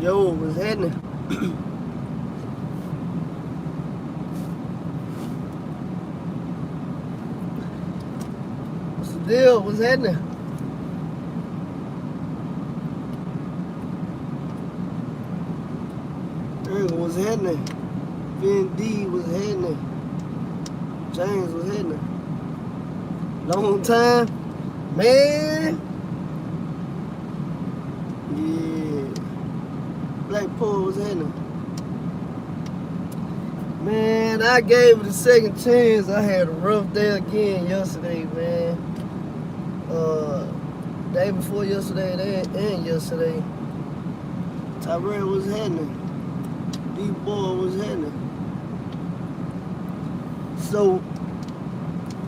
Yo, what's happening? What's the deal? What's happening? What's happening? Vin D, what's happening? James, what's happening? Long time? Man! Yeah. Blackpool, what's happening? Man, I gave it a second chance. I had a rough day again yesterday, man. Day before yesterday and yesterday. Tyrell was happening. D-Boy was happening. So,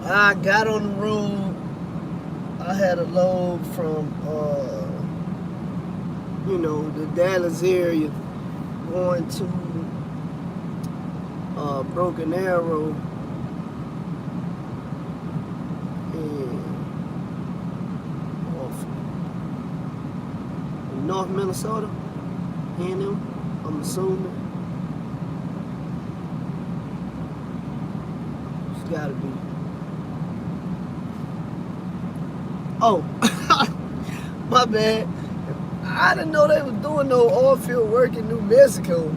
I got on the road. I had a load from, the Dallas area going to Broken Arrow in North Minnesota. I'm assuming. It's gotta be. Oh, my bad. I didn't know they was doing no oil field work in New Mexico.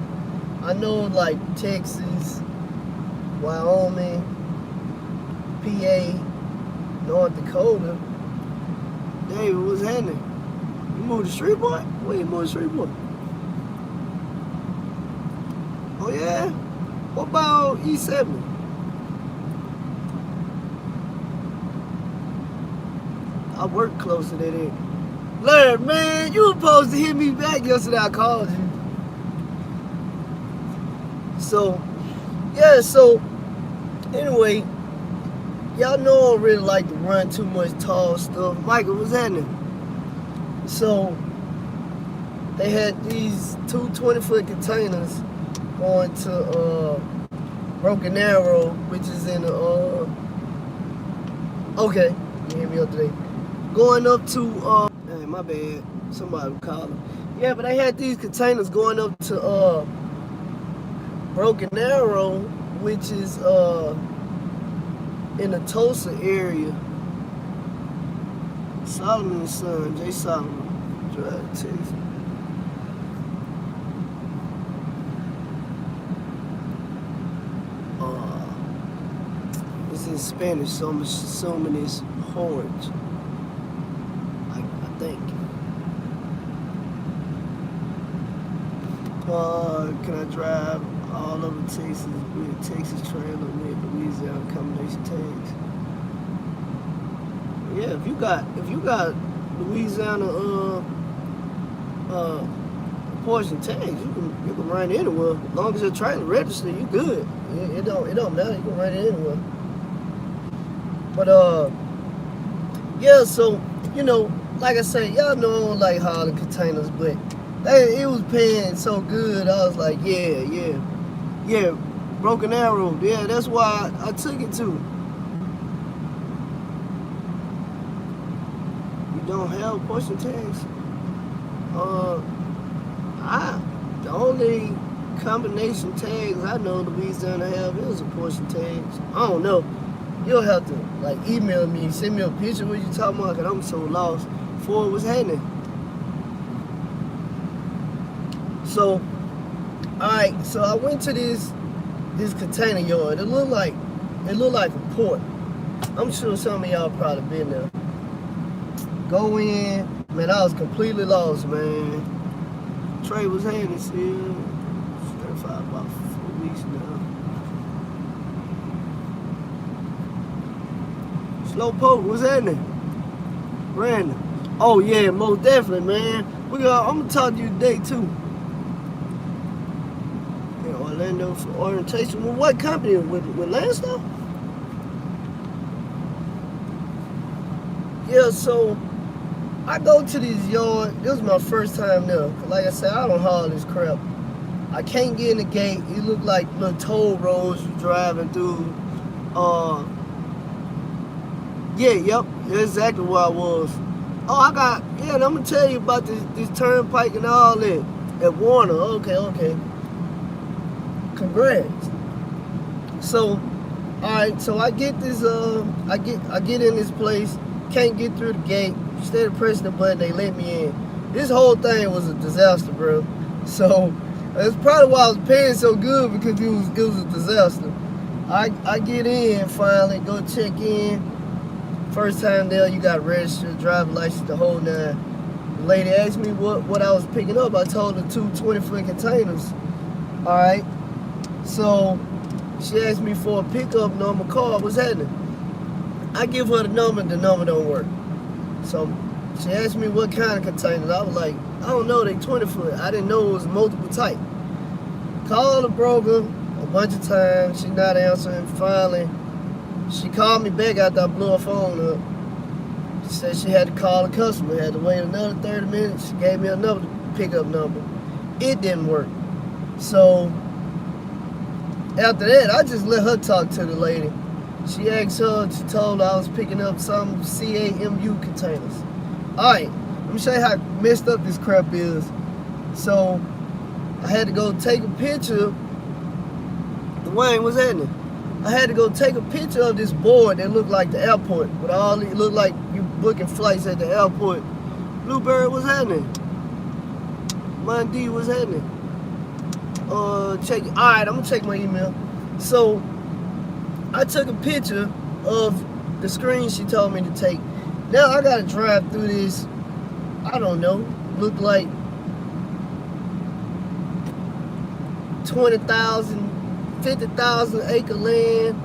I know like Texas, Wyoming, PA, North Dakota. David, what's happening? You moved to Shreveport? Where you moved to Shreveport? Oh yeah? What about E70? I work close to that area. Larry, man, you were supposed to hit me back yesterday. I called you. So, yeah, anyway, y'all know I don't really like to run too much tall stuff. Michael, what's happening? So, they had these two 20-foot containers going to Broken Arrow, which is in the, okay, you hear me up today. Going up to, hey, my bad, somebody called them. Yeah, but they had these containers going up to, Broken Arrow, which is in the Tulsa area. Solomon's son, Jay Solomon, drive to Texas. It's in Spanish, so I'm assuming it's Horge. I think. Can I drive all over Texas with Texas trailer with Louisiana combination tags? Yeah, if you got Louisiana portion tags, you can run anywhere. As long as your trailer registered, you good. It don't matter. You can run it anywhere. But yeah. So like I said, y'all know I don't like hauling containers, but it was paying so good. I was like, yeah. Broken Arrow. Yeah, that's why I took it to. You don't have portion tags? The only combination tags I know Louisiana have is a portion tags. I don't know. You'll have to like email me, send me a picture of what you talking about, cause I'm so lost for what's happening. So, alright, so I went to this container yard. It looked like a port. I'm sure some of y'all probably been there. Go in, man, I was completely lost, man. Trey was handing still. Certified about 4 weeks now. Slowpoke, what's happening? Brandon. Oh yeah, most definitely, man. I'm gonna talk to you today too. In Orlando for orientation. With what company? With Landstar? Yeah, so I go to this yard. This was my first time there. Like I said, I don't haul this crap. I can't get in the gate. It looked like little toll roads you driving through. Yep, that's exactly where I was. Oh, and I'm gonna tell you about this turnpike and all that. At Warner. Okay. Congrats. So, alright, so I get this I get in this place, can't get through the gate, instead of pressing the button, they let me in. This whole thing was a disaster, bro. So that's probably why I was paying so good, because it was a disaster. I get in finally, go check in. First time there, you got registered, driver's license, the whole nine. The lady asked me what I was picking up. I told her 2 20-foot containers. Alright. So she asked me for a pickup number, call, what's happening? I give her the number don't work. So she asked me what kind of containers. I was like, I don't know, they 20-foot. I didn't know it was multiple type. Called the broker a bunch of times, she not answering. Finally, she called me back after I blew her phone up. She said she had to call the customer, had to wait another 30 minutes. She gave me another pickup number. It didn't work. So after that, I just let her talk to the lady. She asked her, she told her I was picking up some CAMU containers. Alright, let me show you how messed up this crap is. So, I had to go take a picture. Dwayne, what's happening? I had to go take a picture of this board that looked like the airport. It looked like you booking flights at the airport. Bluebird, what's happening? Monday, what's happening? Alright, I'm gonna check my email. So I took a picture of the screen she told me to take. Now I gotta drive through this, I don't know, look like 20,000, 50,000 acre land,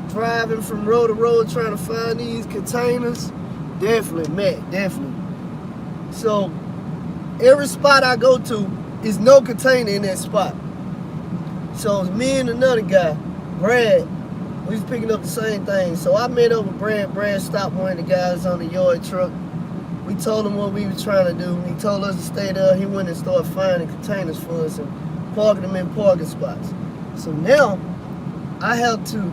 driving from road to road trying to find these containers. Definitely, Matt, definitely. So every spot I go to is no container in that spot. So it's me and another guy, Brad. We was picking up the same thing. So I met up with Brad. Brad stopped one of the guys on the yard truck. We told him what we were trying to do. He told us to stay there. He went and started finding containers for us and parking them in parking spots. So now I have to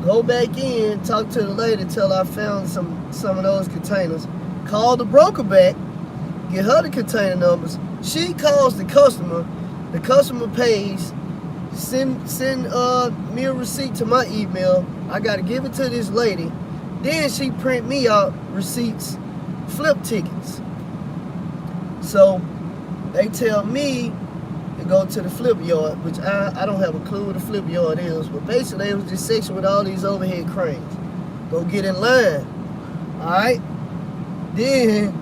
go back in, talk to the lady, tell her I found some of those containers, call the broker back, get her the container numbers. She calls the customer pays, send me a receipt to my email. I gotta give it to this lady. Then she print me out receipts, flip tickets. So they tell me to go to the flip yard, which I don't have a clue what a flip yard is, but basically it was this section with all these overhead cranes. Go get in line. Alright? Then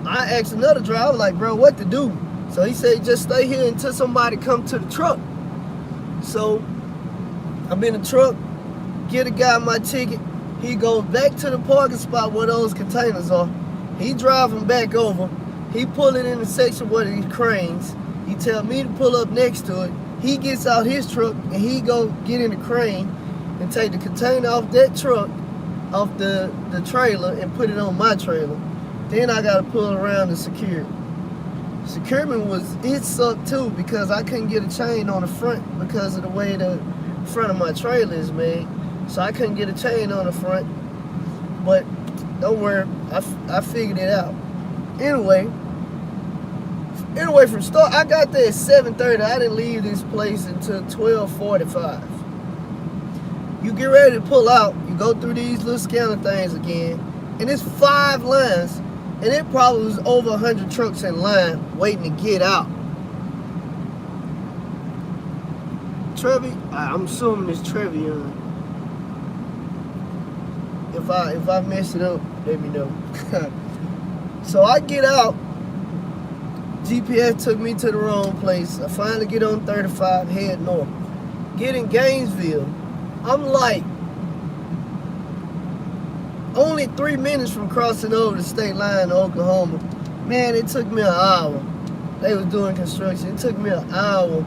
I asked another driver, like, bro, what to do? So he said, just stay here until somebody come to the truck. So I'm in the truck, get a guy my ticket. He goes back to the parking spot where those containers are. He driving back over. He pull it in the section where these cranes. He tell me to pull up next to it. He gets out his truck and he go get in the crane and take the container off that truck, off the trailer, and put it on my trailer. Then I gotta pull around and secure it. Securement it sucked too, because I couldn't get a chain on the front because of the way the front of my trailer is made. So I couldn't get a chain on the front. But don't worry, I figured it out. Anyway, from start, I got there at 7:30. I didn't leave this place until 12:45. You get ready to pull out, you go through these little scanner things again, and it's 5 lines, and it probably was over 100 trucks in line waiting to get out. Trevi, I'm assuming it's Trevion. If I mess it up, let me know. So I get out. GPS took me to the wrong place. I finally get on 35, head north. Get in Gainesville. I'm like only 3 minutes from crossing over the state line to Oklahoma. Man, it took me an hour. They was doing construction. It took me an hour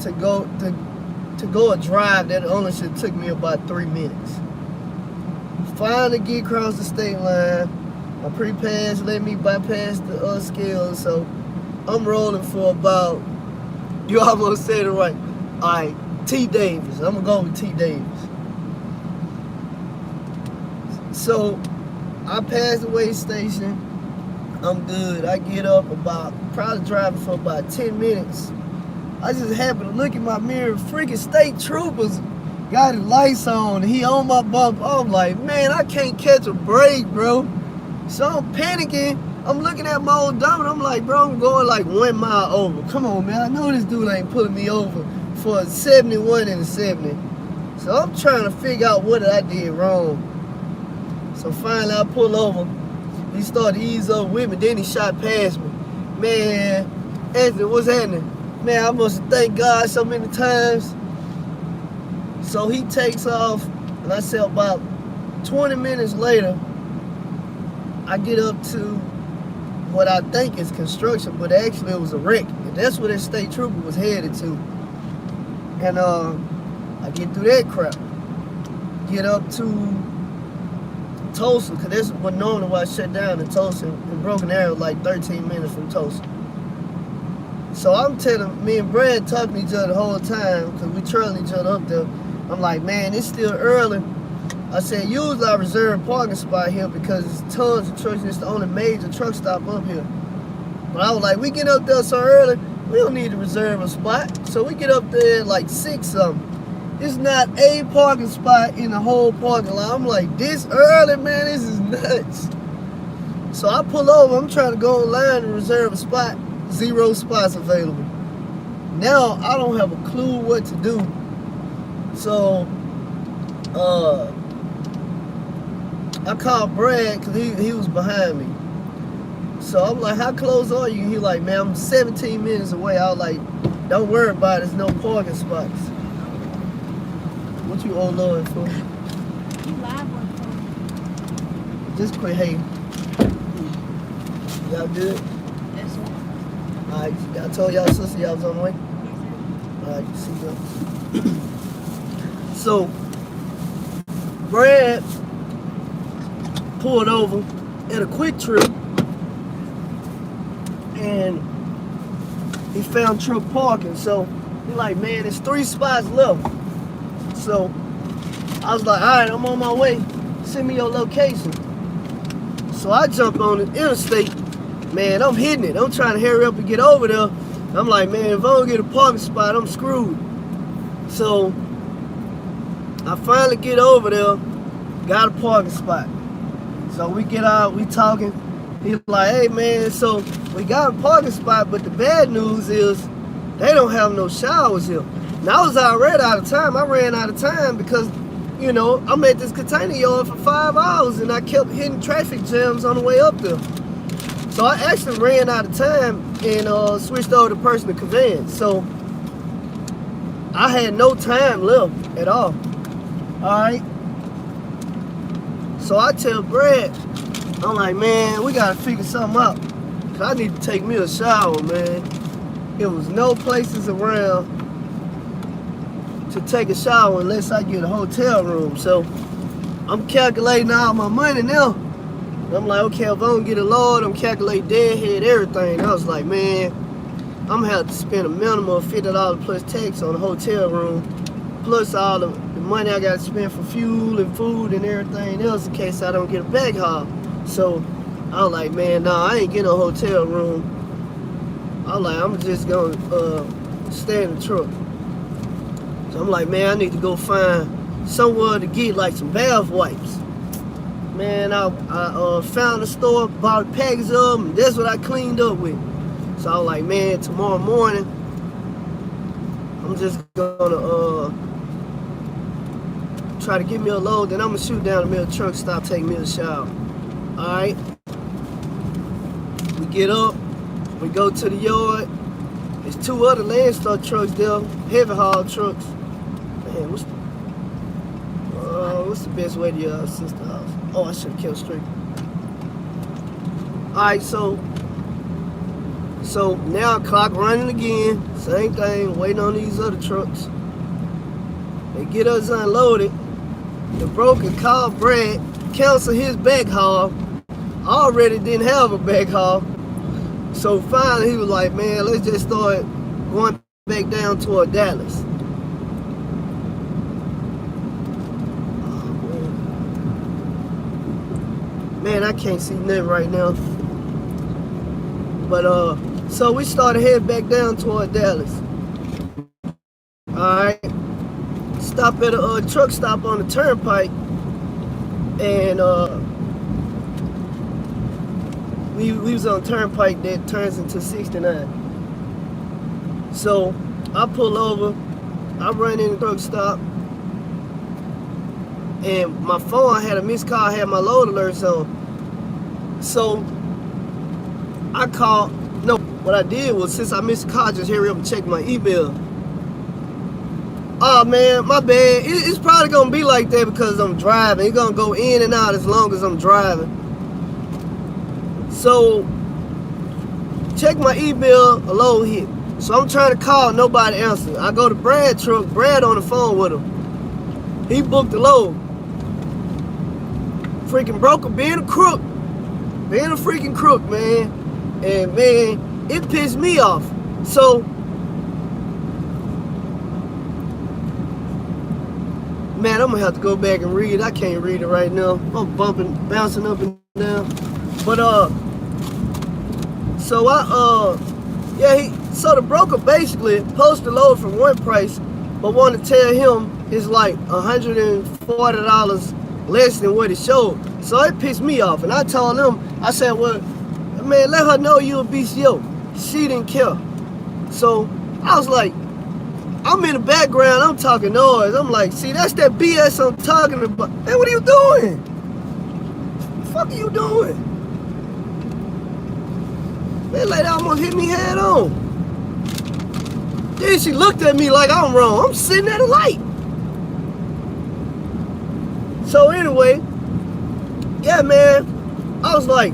to go a drive that only should took me about 3 minutes. Finally get across the state line. My pre-pass let me bypass the scales, so I'm rolling for about, you almost said it right. Alright, T. Davis. I'm gonna go with T. Davis. So I passed the weigh station. I'm good. I get up about, probably driving for about 10 minutes. I just happened to look in my mirror. Freaking state troopers got his lights on. He on my bump. I'm like, man, I can't catch a break, bro. So I'm panicking. I'm looking at my odometer. I'm like, bro, I'm going like 1 mile over. Come on, man. I know this dude ain't pulling me over for a 71 and a 70. So I'm trying to figure out what I did wrong. So finally I pull over. He started to ease up with me. Then he shot past me. Man, Anthony, what's happening? Man, I must thank God so many times. So he takes off, and I say about 20 minutes later, I get up to what I think is construction, but actually it was a wreck. And that's where that state trooper was headed to. And I get through that crap. Get up to Tulsa, because that's what normally why I shut down in Tulsa, in Broken Arrow, like 13 minutes from Tulsa. So I'm telling, me and Brad talking to each other the whole time, because we trailing each other up there. I'm like, man, it's still early. I said, usually I reserve a parking spot here because there's tons of trucks, and it's the only major truck stop up here. But I was like, we get up there so early, we don't need to reserve a spot. So we get up there at like 6 something. It's not a parking spot in the whole parking lot. I'm like, this early, man, this is nuts. So I pull over, I'm trying to go online and reserve a spot. 0 spots available. Now I don't have a clue what to do. So I called Brad because he was behind me. So I'm like, how close are you? He like, man, I'm 17 minutes away. I was like, don't worry about it, there's no parking spots. What you owe Lord for? You live on phone. Just quit hating. Y'all good? That's right. Alright, I told y'all sister y'all was on the way? Yes, sir. Alright, see you. So, Brad pulled over at a Quick Trip and he found truck parking. So, he like, man, there's 3 spots left. So I was like, all right, I'm on my way. Send me your location. So I jump on the interstate. Man, I'm hitting it. I'm trying to hurry up and get over there. I'm like, man, if I don't get a parking spot, I'm screwed. So I finally get over there, got a parking spot. So we get out, we talking. He's like, hey man, so we got a parking spot, but the bad news is they don't have no showers here. Now I was already out of time. I ran out of time because, you know, I'm at this container yard for 5 hours and I kept hitting traffic jams on the way up there. So I actually ran out of time and switched over to personal conveyance. So I had no time left at all. Alright. So I tell Brad, I'm like, man, we gotta figure something out. Cause I need to take me a shower, man. There was no places around to take a shower unless I get a hotel room. So I'm calculating all my money now. I'm like, okay, if I don't get a load, I'm calculating deadhead, everything. I was like, man, I'm gonna have to spend a minimum of $50 plus tax on a hotel room, plus all the money I gotta spend for fuel and food and everything else in case I don't get a bag haul. So I was like, man, nah, I ain't getting a hotel room. I was like, I'm just gonna stay in the truck. So I'm like, man, I need to go find somewhere to get like some bath wipes. Man, I found a store, bought a package of them, and that's what I cleaned up with. So I was like, man, tomorrow morning, I'm just gonna try to get me a load, then I'm gonna shoot down the middle truck stop, take me a shower. Alright. We get up, we go to the yard. There's 2 other Landstar trucks there, heavy haul trucks. Man, what's the best way to your sister's house? Oh, I should have kept straight. Alright, so now clock running again. Same thing, waiting on these other trucks. They get us unloaded. The broker called Brad, canceled his back haul. I already didn't have a back haul. So finally he was like, man, let's just start going back down toward Dallas. Man, I can't see nothing right now. But so we started heading back down toward Dallas. All right. Stop at a truck stop on the turnpike, and we was on turnpike that turns into 69. So I pull over, I run in the truck stop, and my phone had a missed call, I had my load alerts on. So I called. No, what I did was, since I missed the call, just hurry up and check my email. Oh man, my bad. It's probably gonna be like that because I'm driving. It's gonna go in and out as long as I'm driving. So check my email, a load hit. So I'm trying to call, nobody answered. I go to Brad's truck, Brad on the phone with him. He booked the load. Freaking broker, being a crook. Being a freaking crook, man. And man, it pissed me off. So man, I'm gonna have to go back and read. I can't read it right now. I'm bouncing up and down. But so so the broker basically posted the load for one price, but wanted to tell him it's like $140 less than what it showed. So it pissed me off, and I told him, I said, well, man, let her know you a BCO. She didn't care. So I was like, I'm in the background, I'm talking noise. I'm like, see, that's that BS I'm talking about. Hey, what are you doing? What the fuck are you doing? That lady almost hit me head on. Then she looked at me like I'm wrong. I'm sitting at a light. So anyway, yeah, man, I was like,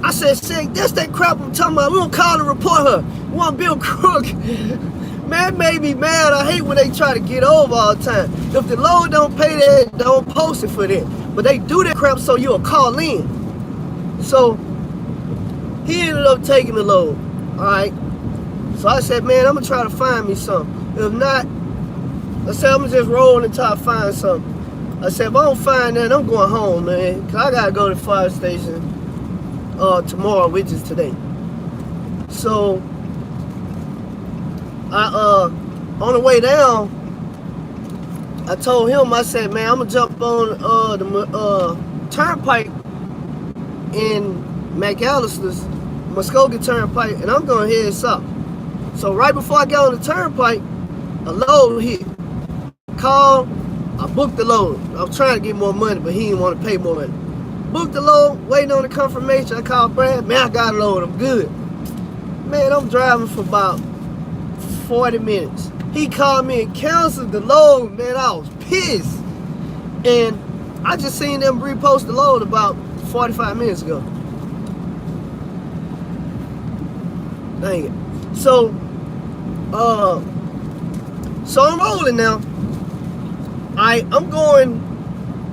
I said, that's that crap I'm talking about. We gonna call and report her. We want Bill Crook. Man, it made me mad. I hate when they try to get over all the time. If the load don't pay that, don't post it for that. But they do that crap so you'll call in. So he ended up taking the load. Alright. So I said, man, I'm gonna try to find me something. If not, I said, I'm gonna just roll until I find something. I said, if I don't find that, I'm going home, man. Cause I gotta go to the fire station tomorrow, which is today. So on the way down, I told him, I said, man, I'm gonna jump on the turnpike in McAllister's, Muskogee Turnpike, and I'm gonna head south. So right before I got on the turnpike, a load hit. Call, I booked the load. I was trying to get more money, but he didn't want to pay more money. Booked the load, waiting on the confirmation. I called Brad, man, I got a load, I'm good. Man, I'm driving for about 40 minutes. He called me and canceled the load, man. I was pissed. And I just seen them repost the load about 45 minutes ago. Dang it. So I'm rolling now. I'm going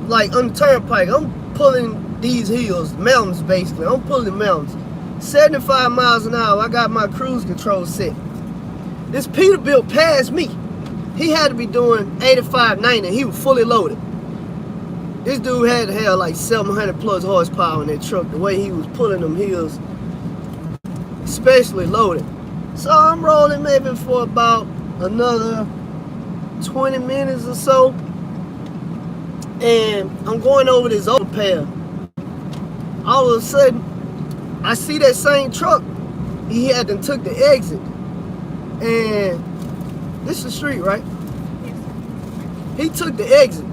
like on the turnpike. I'm pulling these hills, mountains basically. I'm pulling mountains. 75 miles an hour. I got my cruise control set. This Peterbilt passed me. He had to be doing 85, 90. He was fully loaded. This dude had to have like 700 plus horsepower in that truck, the way he was pulling them hills, especially loaded. So I'm rolling maybe for about another 20 minutes or so. And I'm going over this overpass. All of a sudden, I see that same truck. He had to took the exit. And this is the street, right? He took the exit.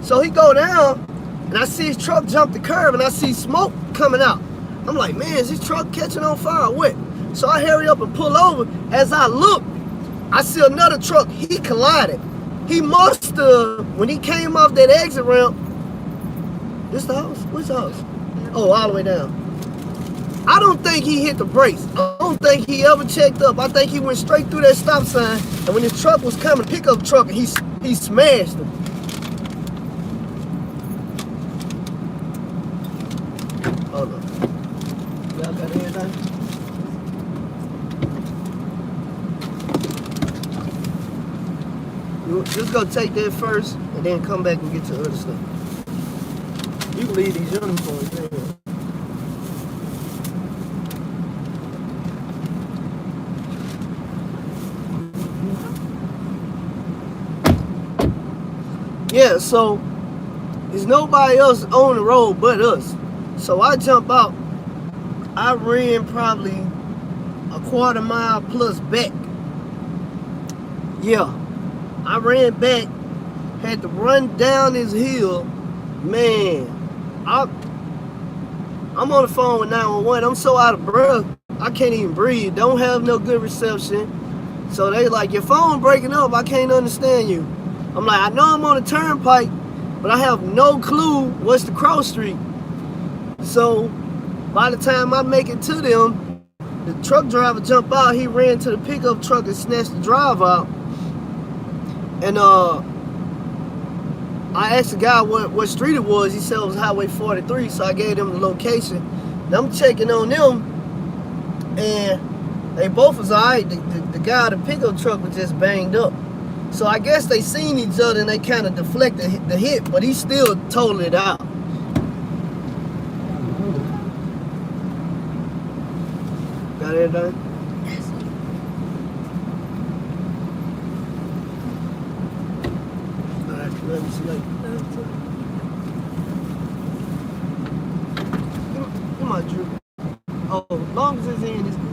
So he go down, and I see his truck jump the curb, and I see smoke coming out. I'm like, man, is his truck catching on fire or what? So I hurry up and pull over. As I look, I see another truck. He collided. He must have, when he came off that exit ramp, this the house? Where's the house? Oh, all the way down. I don't think he hit the brakes. I don't think he ever checked up. I think he went straight through that stop sign, and when his truck was coming, pickup truck, he smashed him. Hold on. Y'all got anything? You just go take that first, and then come back and get your other stuff. You can leave these uniforms there. Yeah, so there's nobody else on the road but us. So I jump out. I ran probably a quarter mile plus back. Yeah, I ran back. Had to run down this hill. Man, I'm on the phone with 911. I'm so out of breath, I can't even breathe. Don't have no good reception. So they like, your phone breaking up. I can't understand you. I'm like, I know I'm on a turnpike, but I have no clue what's the cross street. So by the time I make it to them, the truck driver jumped out. He ran to the pickup truck and snatched the driver out. And I asked the guy what street it was. He said it was Highway 43, so I gave him the location. And I'm checking on them, and they both was all right. The guy at the pickup truck was just banged up. So I guess they seen each other and they kind of deflected the hit, but he still totaled it out. Got everything? Let me see. Give my drip. Oh, as long as it's in, it's good.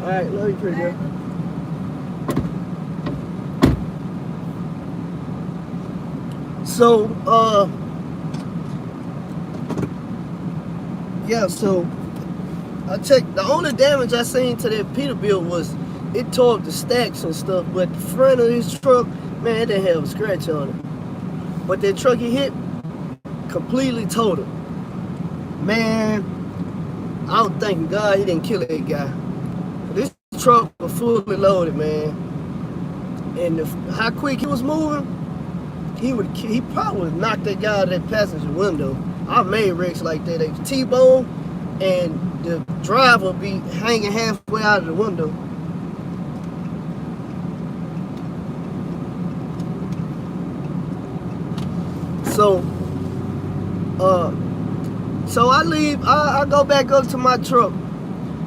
Alright, love you, pretty girl. So, yeah, so I checked. The only damage I seen to that Peterbilt was it tore up the stacks and stuff, but the front of this truck, man, it didn't have a scratch on it. But that truck he hit, completely totaled. Man, I was thanking God he didn't kill that guy. This truck was fully loaded, man. And how quick he was moving, he probably would have knocked that guy out of that passenger window. I made wrecks like that. They T-bone, and the driver would be hanging halfway out of the window. So I leave, I go back up to my truck.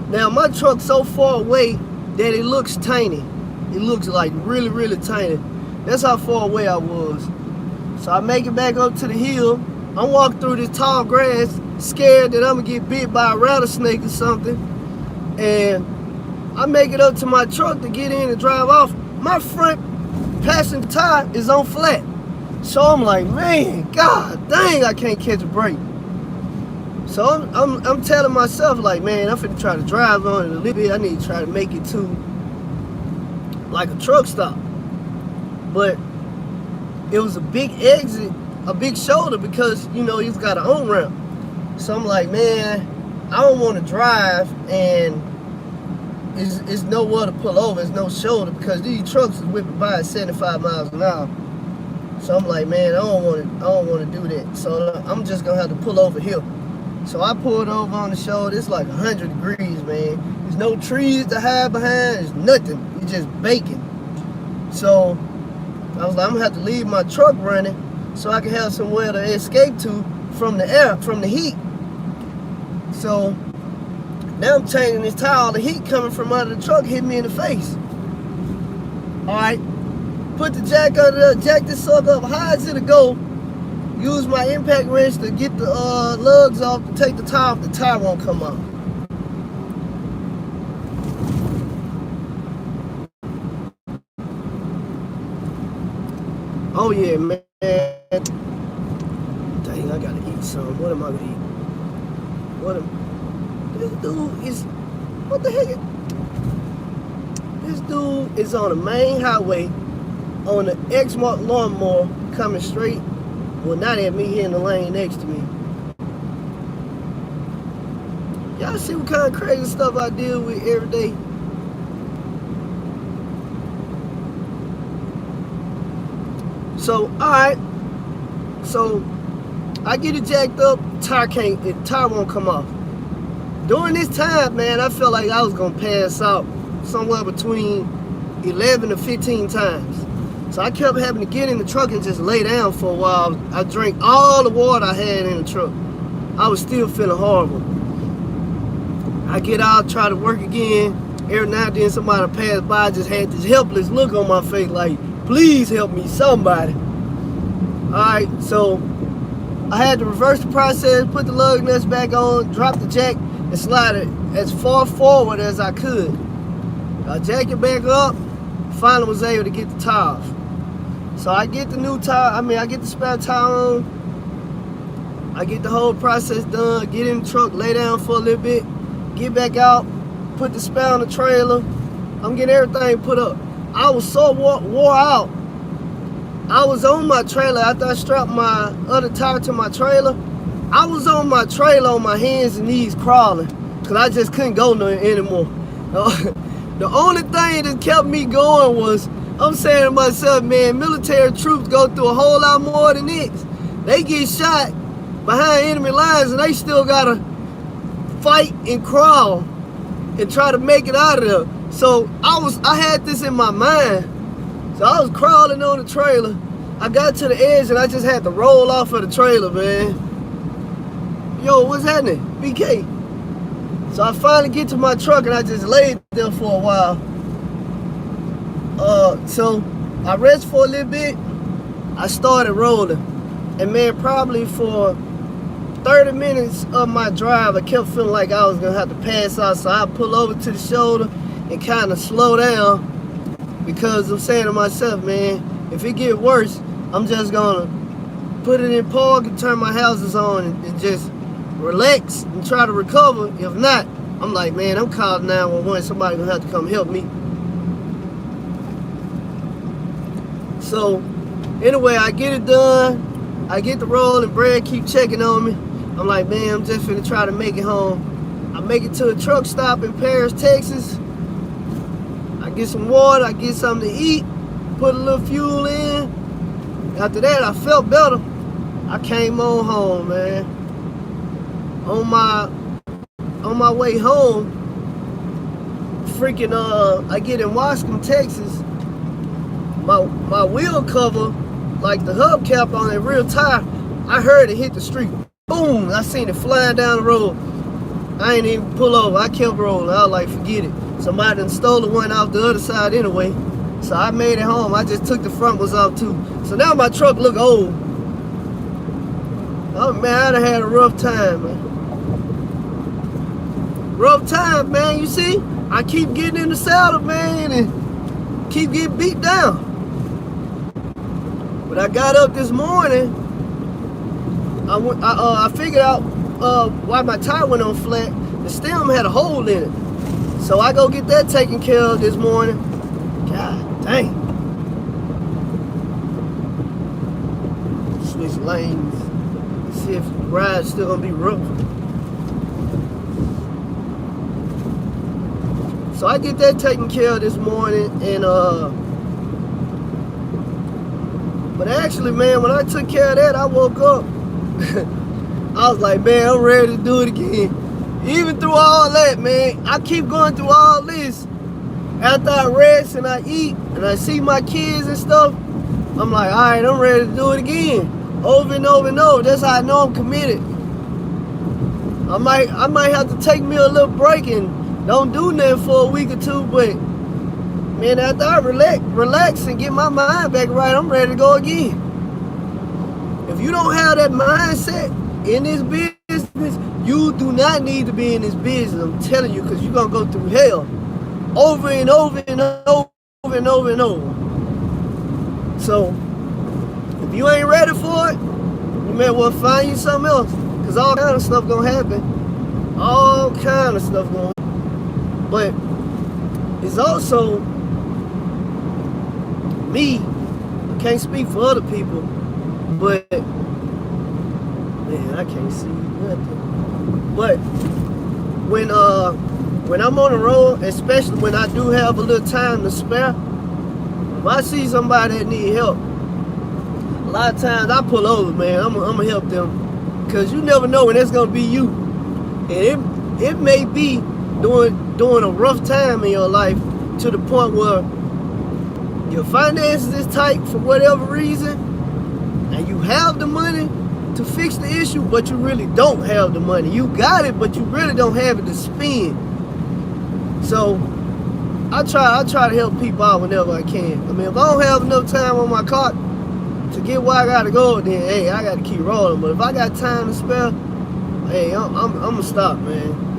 Now my truck's so far away that it looks tiny. It looks like really, really tiny. That's how far away I was. So I make it back up to the hill. I'm walking through this tall grass, scared that I'm gonna get bit by a rattlesnake or something. And I make it up to my truck to get in and drive off. My front passenger tire is on flat. So I'm like, man, God dang, I can't catch a break. So I'm telling myself, like, man, I'm finna try to drive on it a little bit. I need to try to make it to like a truck stop. But it was a big exit, a big shoulder, because, you know, he's got an on-ramp. So I'm like, man, I don't want to drive and it's nowhere to pull over. It's no shoulder because these trucks is whipping by at 75 miles an hour. So I'm like, man, I don't want to do that. So I'm just gonna have to pull over here. So I pulled over on the shoulder. It's like 100 degrees, man. There's no trees to hide behind. There's nothing. It's just baking. So I was like, I'm gonna have to leave my truck running so I can have somewhere to escape to from the air, from the heat. So now I'm changing this tire. All the heat coming from under the truck hit me in the face. All right, put the jack under there, jack this sucker up high as it'll go. Use my impact wrench to get the lugs off, to take the tire off. The tire won't come off. Oh yeah, man. Dang, I gotta eat some. What am I gonna eat? This dude is, what the heck? This dude is on the main highway on the Exmark lawnmower coming straight. Well, not at me, here in the lane next to me. Y'all see what kind of crazy stuff I deal with every day? So, alright. So, I get it jacked up, tire won't come off. During this time, man, I felt like I was gonna pass out somewhere between 11 to 15 times. So I kept having to get in the truck and just lay down for a while. I drank all the water I had in the truck. I was still feeling horrible. I get out, try to work again. Every now and then somebody passed by, I just had this helpless look on my face like, please help me, somebody. Alright, so I had to reverse the process, put the lug nuts back on, drop the jack, and slide it as far forward as I could. I jack it back up, finally was able to get the tire off. So I get the new tire, I get the spare tire on, I get the whole process done, get in the truck, lay down for a little bit, get back out, put the spare on the trailer. I'm getting everything put up. I was so wore out. I was on my trailer after I strapped my other tire to my trailer. I was on my trailer on my hands and knees crawling because I just couldn't go no anymore. The only thing that kept me going was, I'm saying to myself, man, military troops go through a whole lot more than this. They get shot behind enemy lines and they still gotta fight and crawl and try to make it out of there. So I had this in my mind. So I was crawling on the trailer. I got to the edge and I just had to roll off of the trailer, man. Yo, what's happening? BK. So I finally get to my truck and I just laid there for a while. So I rest for a little bit. I started rolling. And man, probably for 30 minutes of my drive, I kept feeling like I was gonna have to pass out. So I pull over to the shoulder and kind of slow down. Because I'm saying to myself, man, if it get worse, I'm just gonna put it in park and turn my houses on and just relax and try to recover. If not, I'm like, man, I'm calling 911. Somebody gonna have to come help me. So anyway, I get it done. I get the roll and Brad keep checking on me. I'm like, man, I'm just finna try to make it home. I make it to a truck stop in Paris, Texas. I get some water, I get something to eat, put a little fuel in. After that, I felt better. I came on home, man. On my way home, freaking I get in Wascom, Texas. My wheel cover, like the hubcap on that rear tire, I heard it hit the street. Boom! I seen it flying down the road. I ain't even pull over. I kept rolling. I was like, forget it. Somebody done stole the one off the other side anyway. So I made it home. I just took the front ones off too. So now my truck look old. Oh man, I done had a rough time, man. Rough time, man. You see? I keep getting in the saddle, man, and keep getting beat down. But I got up this morning. I figured out why my tire went on flat. The stem had a hole in it. So I go get that taken care of this morning. God dang. Switch lanes. See if the ride's still gonna be rough. So I get that taken care of this morning, and but actually, man, when I took care of that, I woke up. I was like, man, I'm ready to do it again. Even through all that, man, I keep going through all this. After I rest and I eat and I see my kids and stuff, I'm like, all right, I'm ready to do it again. Over and over and over. That's how I know I'm committed. I might have to take me a little break and don't do nothing for a week or two, but man, after I relax and get my mind back right, I'm ready to go again. If you don't have that mindset in this business, you do not need to be in this business. I'm telling you, because you're going to go through hell over and over and over and over and over. So, if you ain't ready for it, you may well find you something else. Because all kind of stuff going to happen. All kind of stuff going to happen. But it's also me. I can't speak for other people. But, man, I can't see nothing. But when I'm on the road, especially when I do have a little time to spare, if I see somebody that need help, a lot of times I pull over, man. I'm gonna help them, because you never know when it's gonna be you, and it may be during a rough time in your life, to the point where your finances is tight for whatever reason, and you have the money to fix the issue, but you really don't have the money. You got it, but you really don't have it to spend. So I try to help people out whenever I can. I mean, if I don't have enough time on my clock to get where I gotta go, then hey, I gotta keep rolling. But if I got time to spare, hey, I'm gonna stop, man.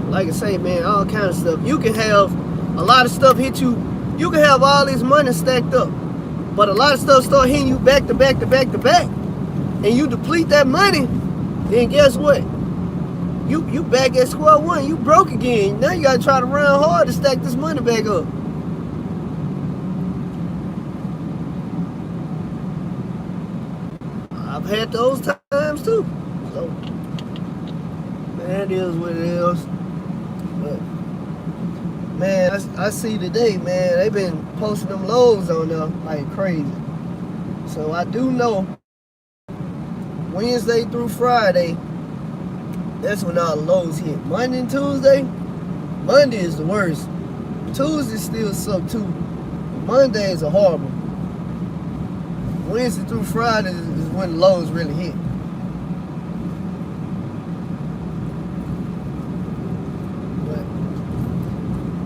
Like I say, man, all kind of stuff. You can have a lot of stuff hit you. You can have all this money stacked up, but a lot of stuff start hitting you back to back to back to back, and you deplete that money. Then guess what? You back at square one. You broke again. Now you gotta try to run hard to stack this money back up. I've had those times too. So, man, it is what it is. But, man, I see today, man, they've been posting them lows on there like crazy. So I do know Wednesday through Friday, that's when all the lows hit. Monday and Tuesday, Monday is the worst. Tuesday still suck too. Mondays are horrible. Wednesday through Friday is when the lows really hit. But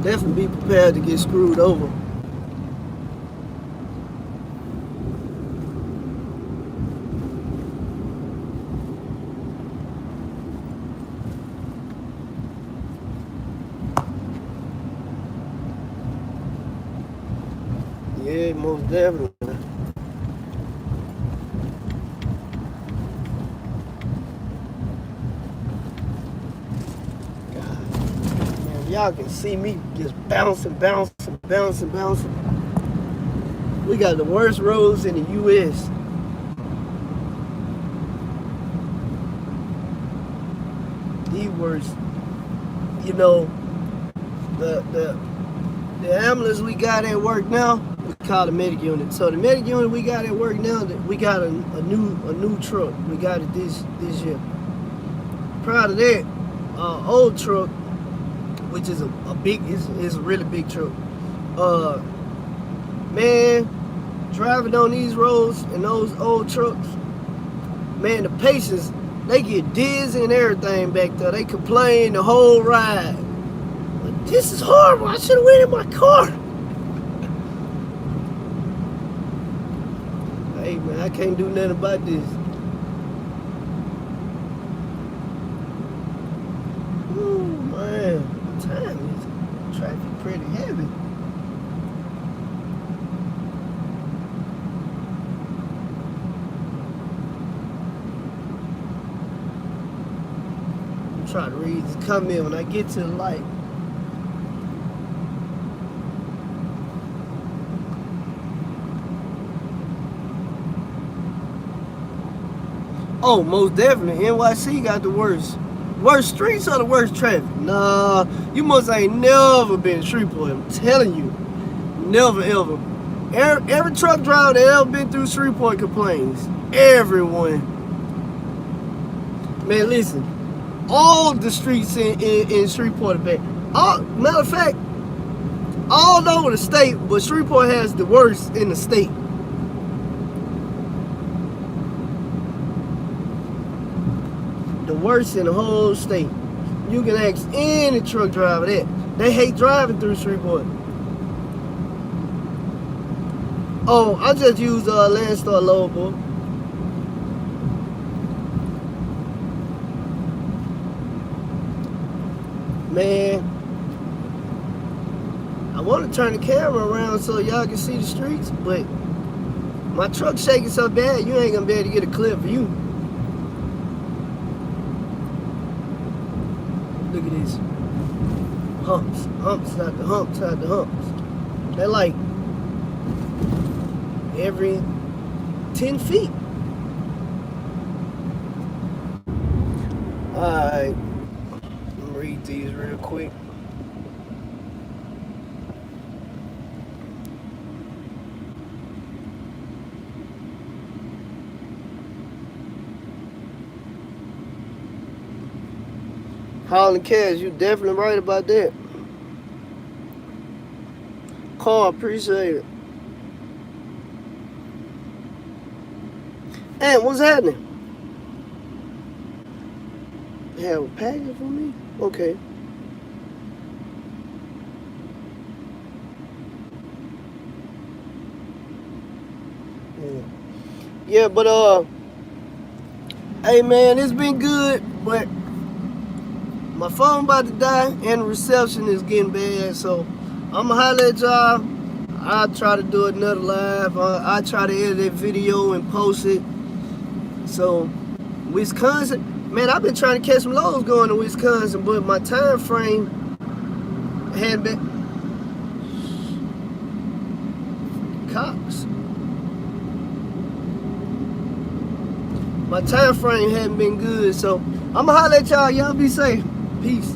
definitely be prepared to get screwed over. Yeah, most definitely. Y'all can see me just bouncing. We got the worst roads in the U.S. The worst. You know, the ambulance we got at work now, we call the medic unit. So the medic unit we got at work now, we got a new truck. We got it this year. Prior to that, old truck, which is is a really big truck. Man, driving on these roads and those old trucks, man, the patients, they get dizzy and everything back there. They complain the whole ride. But this is horrible. I should have went in my car. Hey, man, I can't do nothing about this. Ooh, man. Time is traffic pretty heavy. I'm trying to read this comment when I get to the light. Oh, most definitely. NYC got the worst streets or the worst traffic? Nah, you must ain't never been to Shreveport. I'm telling you, never ever. Every truck driver that ever been through Shreveport complains. Everyone. Man, listen, all the streets in Shreveport are bad. Matter of fact, all over the state, but Shreveport has the worst in the state. The worst in the whole state. You can ask any truck driver that. They hate driving through Shreveport. Oh, I just used Landstar logo. Man, I want to turn the camera around so y'all can see the streets, but my truck's shaking so bad, you ain't gonna be able to get a clip of you. Look at this. Humps after humps after humps. They're like every 10 feet. Alright. Let me read these real quick. Holland Cash, you definitely right about that. Carl, appreciate it. And what's happening? You have a package for me? Okay. Yeah, but hey man, it's been good, but my phone about to die and the reception is getting bad, so I'ma holler at y'all. I'll try to do another live. I'll try to edit that video and post it. So, Wisconsin, man, I've been trying to catch some loads going to Wisconsin, but my time frame hadn't been. Cops. My time frame hadn't been good, so I'ma holler at y'all. Y'all be safe. Peace.